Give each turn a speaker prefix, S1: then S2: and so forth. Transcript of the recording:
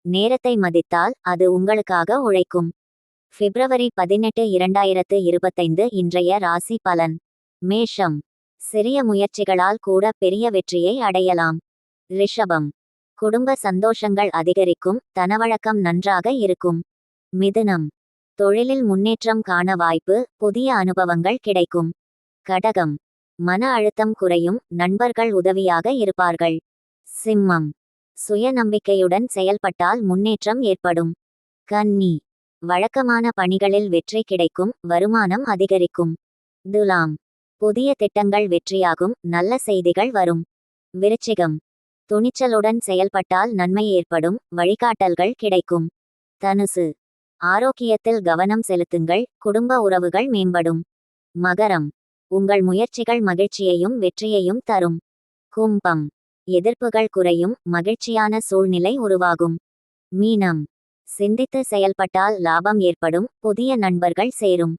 S1: நேரத்தை மதித்தால் அது உங்களுக்காக உழைக்கும். பிப்ரவரி 18 2025 இன்றைய ராசி பலன். மேஷம். சிறிய முயற்சிகளால் கூட பெரிய வெற்றியை அடையலாம். ரிஷபம். குடும்ப சந்தோஷங்கள் அதிகரிக்கும், தனவழக்கம் நன்றாக இருக்கும். மிதுனம். தொழிலில் முன்னேற்றம் காண வாய்ப்பு, புதிய அனுபவங்கள் கிடைக்கும். கடகம். மன அழுத்தம் குறையும், நண்பர்கள் உதவியாக இருப்பார்கள். சிம்மம். சுய நம்பிக்கையுடன் செயல்பட்டால் முன்னேற்றம் ஏற்படும். கன்னி. வழக்கமான பணிகளில் வெற்றி கிடைக்கும், வருமானம் அதிகரிக்கும். துலாம். புதிய திட்டங்கள் வெற்றியாகும், நல்ல செய்திகள் வரும். விருச்சிகம். துணிச்சலுடன் செயல்பட்டால் நன்மை ஏற்படும், வழிகாட்டல்கள் கிடைக்கும். தனுசு. ஆரோக்கியத்தில் கவனம் செலுத்துங்கள், குடும்ப உறவுகள் மேம்படும். மகரம். உங்கள் முயற்சிகள் மகிழ்ச்சியையும் வெற்றியையும் தரும். கும்பம். எதிர்ப்புகள் குறையும், மகிழ்ச்சியான சூழ்நிலை உருவாகும். மீனம். சிந்தித்து செயல்பட்டால் லாபம் ஏற்படும், புதிய நண்பர்கள் சேரும்.